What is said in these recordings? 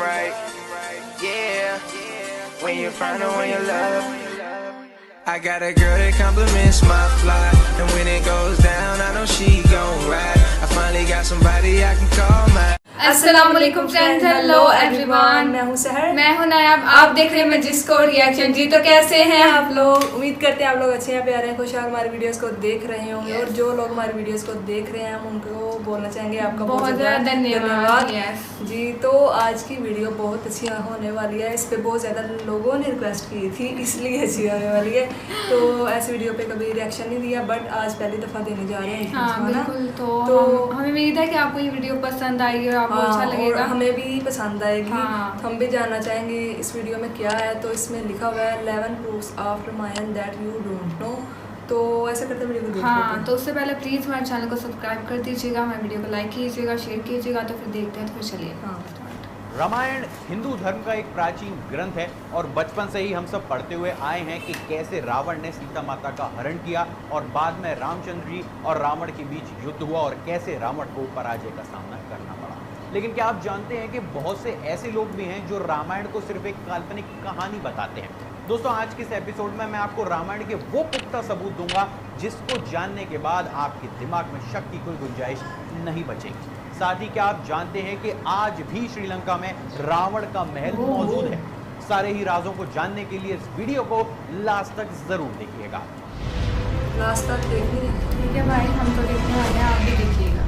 right. Yeah, when you find the one you love. I got a girl that compliments my fly, and when it goes down, I know she gon' ride. I finally got somebody I can call my. अस्सलामुअलैकुम friends, hello everyone. मैं हूँ सहर। मैं हूँ नायाब। आप देख रहे हैं जिसको रिएक्शन। जी तो कैसे हैं आप लोग? उम्मीद करते हैं आप लोग अच्छे हैं, प्यारे हैं, खुश हैं और हमारी वीडियोस को देख रहे होंगे। और जो लोग हमारी वीडियोस को देख रहे हैं हम उनको बोलना चाहेंगे आपका बहुत ज़्यादा धन्यवाद। जी तो आज की वीडियो बहुत अच्छी होने वाली है। इस पर बहुत ज़्यादा लोगों ने रिक्वेस्ट की थी, इसलिए अच्छी होने वाली है। तो ऐसी वीडियो पे कभी रिएक्शन नहीं दिया, बट आज पहली दफ़ा देने जा रहे हैं। हाँ बिल्कुल। तो हमें उम्मीद है कि आपको ये वीडियो पसंद आई और आपको अच्छा लगेगा, हमें भी पसंद आएगी। हाँ। हम भी जानना चाहेंगे इस वीडियो में क्या है। तो इसमें लिखा हुआ है 11 proofs of Ramayana that you don't know. तो ऐसा करते वीडियो को देख लेते हैं। तो उससे पहले प्लीज़ हमारे चैनल को सब्सक्राइब कर दीजिएगा, हमारे वीडियो को लाइक कीजिएगा, शेयर कीजिएगा। तो फिर देखते हैं, तो फिर चलिए। रामायण हिंदू धर्म का एक प्राचीन ग्रंथ है और बचपन से ही हम सब पढ़ते हुए आए हैं कि कैसे रावण ने सीता माता का हरण किया और बाद में रामचंद्र जी और रावण के बीच युद्ध हुआ और कैसे रावण को पराजय का सामना करना पड़ा। लेकिन क्या आप जानते हैं कि बहुत से ऐसे लोग भी हैं जो रामायण को सिर्फ एक काल्पनिक कहानी बताते हैं। दोस्तों, आज के इस एपिसोड में मैं आपको रामायण के वो पुख्ता सबूत दूंगा जिसको जानने के बाद आपके दिमाग में शक की कोई गुंजाइश नहीं बचेगी। साथ ही क्या आप जानते हैं कि आज भी श्रीलंका में रावण का महल मौजूद है। सारे ही राजों को जानने के लिए इस वीडियो को लास्ट तक जरूर देखिएगा। लास्ट तक देखिए। ठीक है भाई, हम तो देखने वाले हैं, आप भी देखिएगा।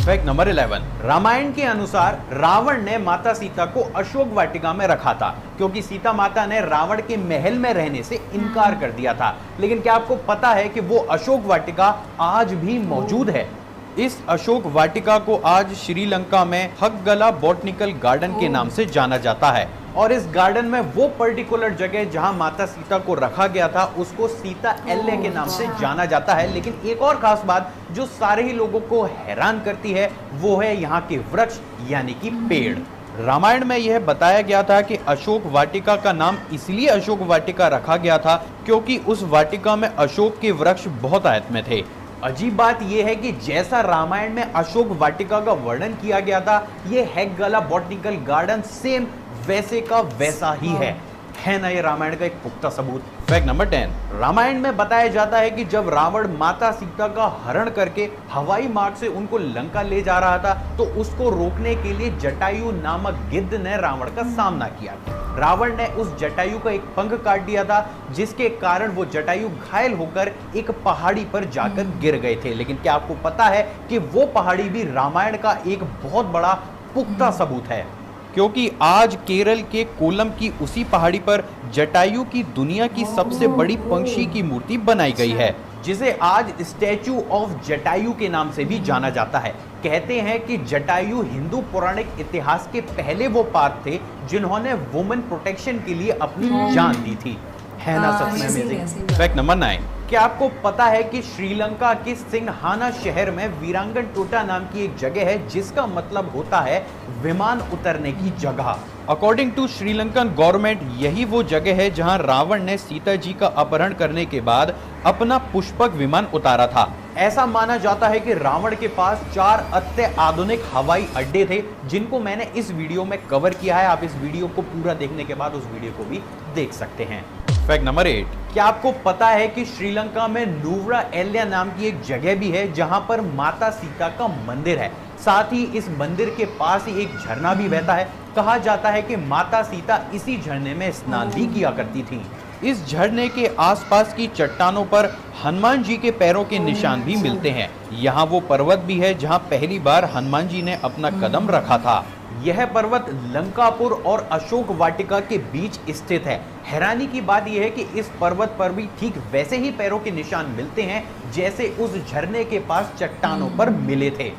Fact number 11। रामायण के अनुसार रावण ने माता सीता को अशोक वाटिका में रखा था क्योंकि सीता माता ने रावण के महल में रहने से इनकार कर दिया था। लेकिन क्या आपको पता है कि वो अशोक वाटिका आज भी मौजूद है? इस अशोक वाटिका को आज श्रीलंका में हकगला बॉटनिकल गार्डन के नाम से जाना जाता है और इस गार्डन में वो पर्टिकुलर जगह जहां माता सीता को रखा गया था उसको सीता एल्ले के नाम से जाना जाता है। लेकिन एक और खास बात जो सारे ही लोगों को हैरान करती है वो है यहाँ के वृक्ष यानी कि पेड़। रामायण में यह बताया गया था कि अशोक वाटिका का नाम इसलिए अशोक वाटिका रखा गया था क्योंकि उस वाटिका में अशोक के वृक्ष बहुत आयत में थे। अजीब बात यह है कि जैसा रामायण में अशोक वाटिका का वर्णन किया गया था, यह हकगला बॉटनिकल गार्डन सेम वैसे का वैसा ही है ना ये रामायण का एक पुख्ता सबूत। Fact number 10। रामायण में बताया जाता है कि जब रावण माता सीता का हरण करके हवाई मार्ग से उनको लंका ले जा रहा था तो उसको रोकने के लिए जटायु नामक गिद्ध ने रावण का सामना किया। रावण ने उस जटायु का एक पंख काट दिया था जिसके कारण वो जटायु घायल होकर एक पहाड़ी पर जाकर गिर गए थे। लेकिन क्या आपको पता है कि वो पहाड़ी भी रामायण का एक बहुत बड़ा पुख्ता सबूत है क्योंकि आज केरल के कोलम की उसी पहाड़ी पर जटायु की दुनिया की सबसे बड़ी पंछी की मूर्ति बनाई गई है जिसे आज स्टैचू ऑफ जटायु के नाम से भी जाना जाता है। कहते हैं कि जटायु हिंदू पौराणिक इतिहास के पहले वो पात्र थे जिन्होंने वुमेन प्रोटेक्शन के लिए अपनी जान दी थी। है ना सच में अमेजिंग। Fact number 9। क्या आपको पता है कि श्रीलंका के सिंघाना शहर में वीरांगन टोटा नाम की एक जगह है जिसका मतलब होता है विमान उतरने की जगह। अकॉर्डिंग टू श्रीलंकन गवर्नमेंट यही वो जगह है जहां रावण ने सीता जी का अपहरण करने के बाद अपना पुष्पक विमान उतारा था। ऐसा माना जाता है कि रावण के पास 4 अत्याधुनिक हवाई अड्डे थे जिनको मैंने इस वीडियो में कवर किया है। आप इस वीडियो को पूरा देखने के बाद उस वीडियो को भी देख सकते हैं। Fact number 8। क्या आपको पता है कि श्रीलंका में नुव्रा एल्या नाम की एक जगह भी है जहां पर माता सीता का मंदिर है। साथ ही इस मंदिर के पास ही एक झरना भी बहता है। कहा जाता है कि माता सीता इसी झरने में स्नान भी किया करती थी। इस झरने के आसपास की चट्टानों पर हनुमान जी के पैरों के निशान भी मिलते हैं। यहाँ वो पर्वत भी है जहाँ पहली बार हनुमान जी ने अपना कदम रखा था। यह पर्वत लंकापुर और अशोक वाटिका के बीच स्थित है। हैरानी की बात यह है कि इस पर्वत पर भी ठीक वैसे ही पैरों के निशान मिलते हैं जैसे उस झरने के पास चट्टानों पर मिले थे।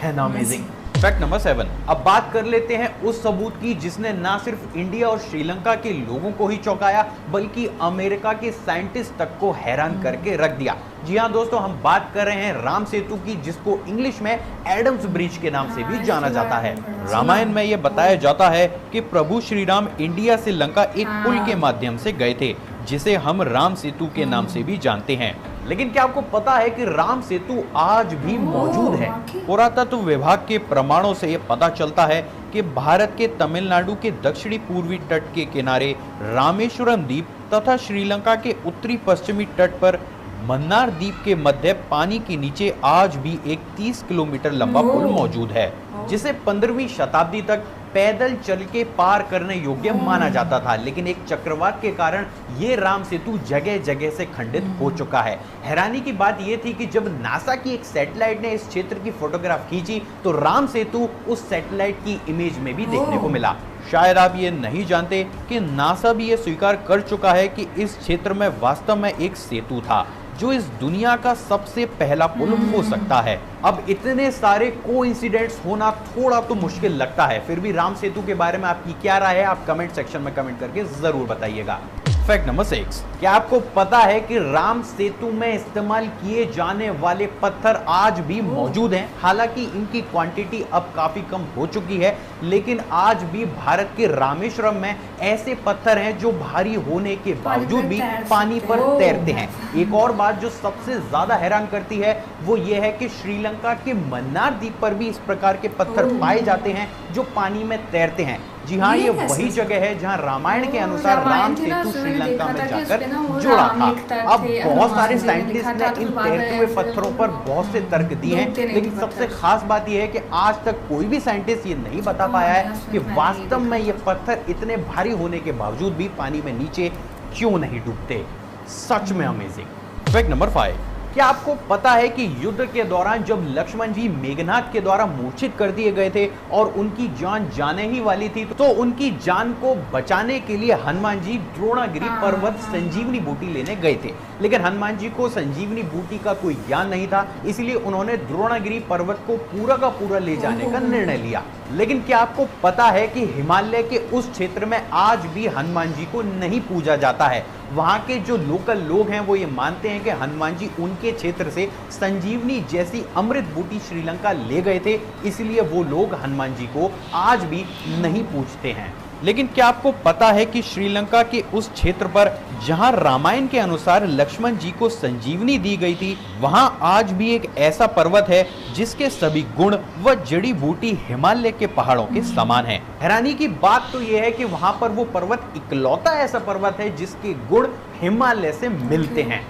है ना अमेजिंग। Fact number 7। अब बात कर लेते हैं उस सबूत की जिसने ना सिर्फ इंडिया और श्रीलंका के लोगों को ही चौंकाया बल्कि अमेरिका के साइंटिस्ट तक को हैरान करके रख दिया। जी हाँ दोस्तों, हम बात कर रहे हैं राम सेतु की जिसको इंग्लिश में एडम्स ब्रिज के नाम से भी जाना जाता है। रामायण में यह बताया जाता है कि प्रभु श्री राम इंडिया से लंका एक पुल के माध्यम से गए थे जिसे हम राम सेतु के नाम से भी जानते हैं। लेकिन क्या आपको पता है कि राम सेतु आज भी मौजूद है? पुरातत्व विभाग के प्रमाणों से यह पता चलता है कि भारत के तमिलनाडु के दक्षिणी पूर्वी तट के किनारे रामेश्वरम द्वीप तथा श्रीलंका के उत्तरी पश्चिमी तट पर मन्नार द्वीप के मध्य पानी के नीचे आज भी एक 30 किलोमीटर लंबा पुल मौजूद है, जिसे 15वीं शताब्दी तक पैदल चल के पार करने योग्य माना जाता था। लेकिन एक चक्रवात के कारण ये राम सेतु जगह जगह से खंडित हो चुका है। हैरानी की बात यह थी कि जब नासा की एक सैटेलाइट ने इस क्षेत्र की फोटोग्राफ खींची तो राम सेतु उस सैटेलाइट की इमेज में भी देखने को मिला। शायद आप ये नहीं जानते कि नासा भी ये स्वीकार कर चुका है कि इस क्षेत्र में वास्तव में एक सेतु था, जो इस दुनिया का सबसे पहला पुल हो सकता है। अब इतने सारे कोइंसिडेंट्स होना थोड़ा तो मुश्किल लगता है, फिर भी राम सेतु के बारे में आपकी क्या राय है, आप कमेंट सेक्शन में कमेंट करके जरूर बताइएगा। फैक्ट नंबर 6, क्या आपको पता है कि राम सेतु में इस्तेमाल किए जाने वाले पत्थर आज भी मौजूद हैं? हालांकि इनकी क्वांटिटी अब काफी कम हो चुकी है, लेकिन आज भी भारत के रामेश्वरम में ऐसे पत्थर हैं जो भारी होने के बावजूद भी पानी पर तैरते हैं। एक और बात जो सबसे ज्यादा हैरान करती है वो ये है कि श्रीलंका के मन्नार द्वीप पर भी इस प्रकार के पत्थर पाए जाते हैं जो पानी में तैरते हैं। जी हाँ, ये वही जगह है जहाँ रामायण के अनुसार राम सेतु श्रीलंका में जाकर जुड़ा था। अब बहुत सारे साइंटिस्ट ने इन तैरते हुए पत्थरों पर बहुत से तर्क दिए हैं, लेकिन सबसे खास बात यह है कि आज तक कोई भी साइंटिस्ट ये नहीं बता पाया है कि वास्तव में ये पत्थर इतने भारी होने के बावजूद भी पानी में नीचे क्यों नहीं डूबते। सच में अमेजिंग। फैक्ट नंबर 5, क्या आपको पता है कि युद्ध के दौरान जब लक्ष्मण जी मेघनाद के द्वारा मूर्छित कर दिए गए थे और उनकी जान जाने ही वाली थी, तो उनकी जान को बचाने के लिए हनुमान जी द्रोणागिरी पर्वत संजीवनी बूटी लेने गए थे। लेकिन हनुमान जी को संजीवनी बूटी का कोई ज्ञान नहीं था, इसलिए उन्होंने द्रोणागिरी पर्वत को पूरा का पूरा ले जाने का निर्णय लिया। लेकिन क्या आपको पता है कि हिमालय के उस क्षेत्र में आज भी हनुमान जी को नहीं पूजा जाता है? वहां के जो लोकल लोग हैं वो ये मानते हैं कि हनुमान जी उनके क्षेत्र से संजीवनी जैसी अमृत बूटी श्रीलंका ले गए थे, इसलिए वो लोग हनुमान जी को आज भी नहीं पूजते हैं। लेकिन क्या आपको पता है कि श्रीलंका के उस क्षेत्र पर जहां रामायण के अनुसार लक्ष्मण जी को संजीवनी दी गई थी, वहां आज भी एक ऐसा पर्वत है जिसके सभी गुण व जड़ी बूटी हिमालय के पहाड़ों के समान है। हैरानी की बात तो यह है कि वहां पर वो पर्वत इकलौता ऐसा पर्वत है जिसके गुण हिमालय से मिलते हैं।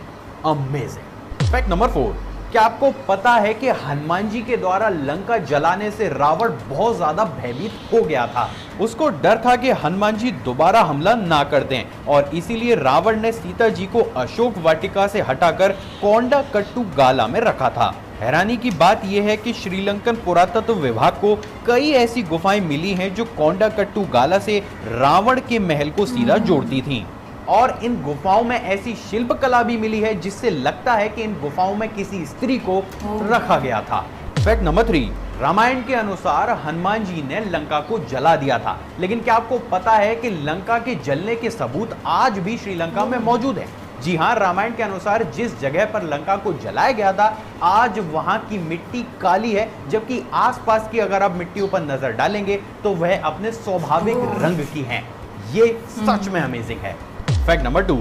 अमेजिंग। फैक्ट नंबर 4, क्या आपको पता है कि हनुमान जी के द्वारा लंका जलाने से रावण बहुत ज्यादा भयभीत हो गया था। उसको डर था कि हनुमान जी दोबारा हमला ना कर दें और इसीलिए रावण ने सीता जी को अशोक वाटिका से हटाकर कोंडाकट्टू गाला में रखा था। हैरानी की बात यह है कि श्रीलंकन पुरातत्व विभाग को कई ऐसी गुफाएं मिली हैं जो कोंडाकट्टू गाला से रावण के महल को सीधा जोड़ती थीं। और इन गुफाओं में ऐसी शिल्पकला भी मिली है जिससे लगता है कि इन गुफाओं में किसी स्त्री को रखा गया था। फैक्ट नंबर 3, रामायण के अनुसार हनुमान जी ने लंका को जला दिया था। लेकिन क्या आपको पता है कि लंका के जलने के सबूत आज भी श्रीलंका में मौजूद है? जी हाँ, रामायण के अनुसार जिस जगह पर लंका को जलाया गया था आज वहां की मिट्टी काली है, जबकि आसपास की अगर आप मिट्टी ऊपर नजर डालेंगे तो वह अपने स्वाभाविक रंग की है। ये सच में अमेजिंग है। फैक्ट नंबर 2,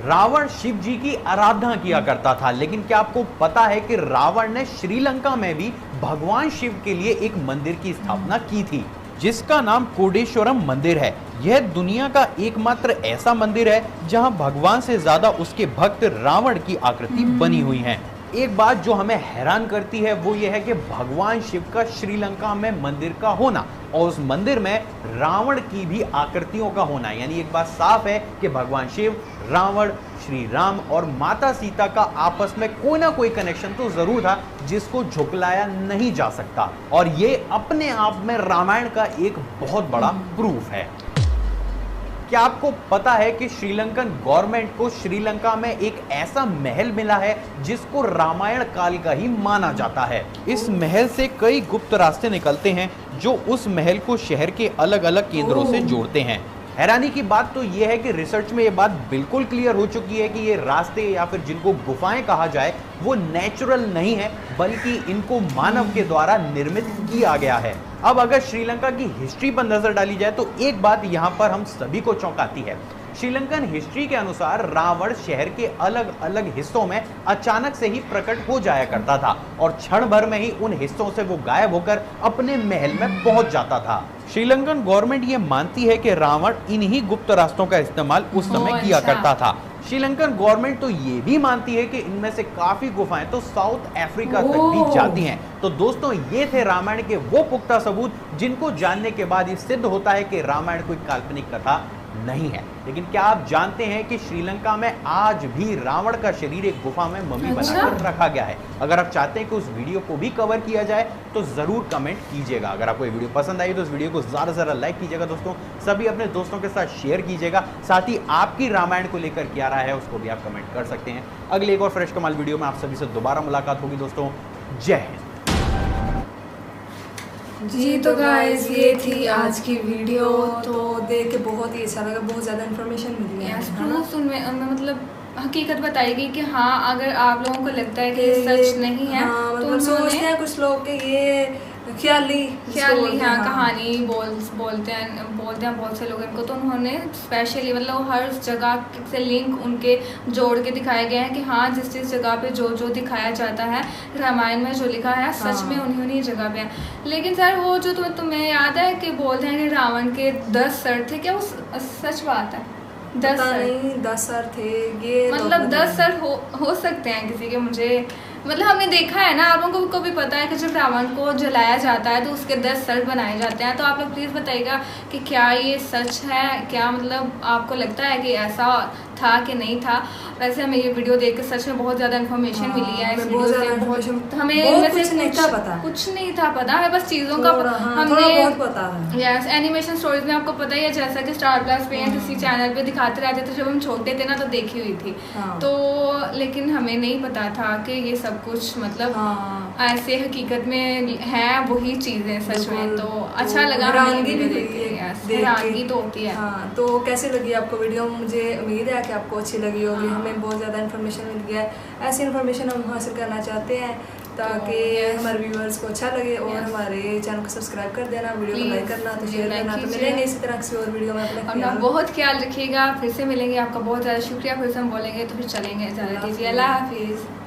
रावण शिव जी की आराधना किया करता था। लेकिन क्या आपको पता है कि रावण ने श्रीलंका में भी भगवान शिव के लिए एक मंदिर की स्थापना की थी जिसका नाम कोडेश्वरम मंदिर है। यह दुनिया का एकमात्र ऐसा मंदिर है जहां भगवान से ज्यादा उसके भक्त रावण की आकृति बनी हुई है। एक बात जो हमें हैरान करती है वो ये है कि भगवान शिव का श्रीलंका में मंदिर का होना और उस मंदिर में रावण की भी आकृतियों का होना, यानी एक बात साफ है कि भगवान शिव, रावण, श्री राम और माता सीता का आपस में कोई ना कोई कनेक्शन तो जरूर था जिसको झुकलाया नहीं जा सकता, और ये अपने आप में रामायण का एक बहुत बड़ा प्रूफ है। क्या आपको पता है कि श्रीलंकन गवर्नमेंट को श्रीलंका में एक ऐसा महल मिला है जिसको रामायण काल का ही माना जाता है? इस महल से कई गुप्त रास्ते निकलते हैं जो उस महल को शहर के अलग अलग केंद्रों से जोड़ते हैं। हैरानी की बात तो यह है कि रिसर्च में यह बात बिल्कुल क्लियर हो चुकी है कि ये रास्ते या फिर जिनको गुफाएं कहा जाए वो नेचुरल नहीं है, बल्कि इनको मानव के द्वारा निर्मित किया गया है। अब अगर श्रीलंका की हिस्ट्री पर नजर डाली जाए तो एक बात यहाँ पर हम सभी को चौंकाती है। श्रीलंकन हिस्ट्री के अनुसार रावण शहर के अलग अलग हिस्सों में अचानक से ही प्रकट हो जाया करता था और क्षण भर में ही उन हिस्सों से वो गायब होकर अपने महल में पहुंच जाता था। श्रीलंकन गवर्नमेंट ये मानती है कि रावण इन्हीं गुप्त रास्तों का इस्तेमाल उस समय किया करता था। श्रीलंकन गवर्नमेंट तो ये भी मानती है कि इनमें से काफी गुफाएं तो साउथ अफ्रीका तक भी जाती हैं। तो दोस्तों ये थे रामायण के वो पुख्ता सबूत जिनको जानने के बाद ये सिद्ध होता है कि रामायण कोई काल्पनिक कथा नहीं है। लेकिन क्या आप जानते हैं कि श्रीलंका में आज भी रावण का शरीर एक गुफा में मम्मी बनाकर रखा गया है। अगर आप चाहते हैं कि उस वीडियो को भी कवर किया जाए तो जरूर कमेंट कीजिएगा। अगर आपको ये वीडियो पसंद आई तो इस वीडियो को ज्यादा से ज्यादा लाइक कीजिएगा दोस्तों, सभी अपने दोस्तों के साथ शेयर कीजिएगा। साथ ही आपकी रामायण को लेकर क्या राय है उसको भी आप कमेंट कर सकते हैं। अगले एक और फ्रेश कमाल वीडियो में आप सभी से दोबारा मुलाकात होगी दोस्तों। जय हिंद। जी तो गाइस ये थी आज की वीडियो, तो देख के बहुत ही अच्छा लगा, बहुत ज़्यादा इन्फॉर्मेशन मिली है। प्रूफ उनमें मतलब हकीकत बताई गई कि हाँ अगर आप लोगों को लगता है कि सच नहीं है हाँ, तो मतलब सोचते हैं कुछ लोग कि ये ख्याली हाँ कहानी बोलते हैं बहुत से लोग इनको। तो उन्होंने स्पेशली मतलब हर जगह से लिंक उनके जोड़ के दिखाए गए हैं कि हाँ जिस जगह पे जो दिखाया जाता है रामायण में जो लिखा है सच में उन्हीं जगह पे है। लेकिन सर वो जो तुम्हें याद है कि बोलते हैं कि रावण के 10 सर थे, क्या वो सच बात है? 10 सर थे ये, मतलब 10 सर हो सकते हैं किसी के, मुझे मतलब हमने देखा है ना, आप लोगों को भी पता है कि जब रावण को जलाया जाता है तो उसके 10 सर बनाए जाते हैं। तो आप लोग प्लीज़ बताइएगा कि क्या ये सच है, क्या मतलब आपको लगता है कि ऐसा था कि नहीं था। वैसे हमें ये वीडियो देख के सच में बहुत ज़्यादा इन्फॉर्मेशन मिली है इस वीडियो से। हमें कुछ नहीं था पता, हमें बस चीज़ों का हमने बहुत पता है। यस एनिमेशन स्टोरीज में आपको पता ही है, जैसा कि स्टार प्लस पे किसी चैनल पे दिखाते रहते थे जब हम छोटे थे ना, तो देखी हुई थी। तो लेकिन हमें नहीं पता था कि ये सब कुछ मतलब ऐसे हकीकत में है वही चीजें सच में। तो अच्छा लगा, हैरानगी तो होती है। हाँ, तो कैसी लगी आपको वीडियो? मुझे उम्मीद है कि आपको अच्छी लगी होगी। हमें बहुत ज़्यादा इन्फॉर्मेशन मिल गया है। ऐसी इन्फॉर्मेशन हम हासिल करना चाहते हैं ताकि हमारे व्यूअर्स को अच्छा लगे, और हमारे चैनल को सब्सक्राइब कर देना, वीडियो को लाइक करना, तो शेयर करना। तो मिलेंगे इसी तरह किसी और वीडियो में। अपना बहुत ख्याल रखिएगा, फिर से मिलेंगे। आपका बहुत ज़्यादा शुक्रिया। फिर से हम बोलेंगे तो फिर चलेंगे। ज़्यादा कीजिए। अल्लाह हाफिज़।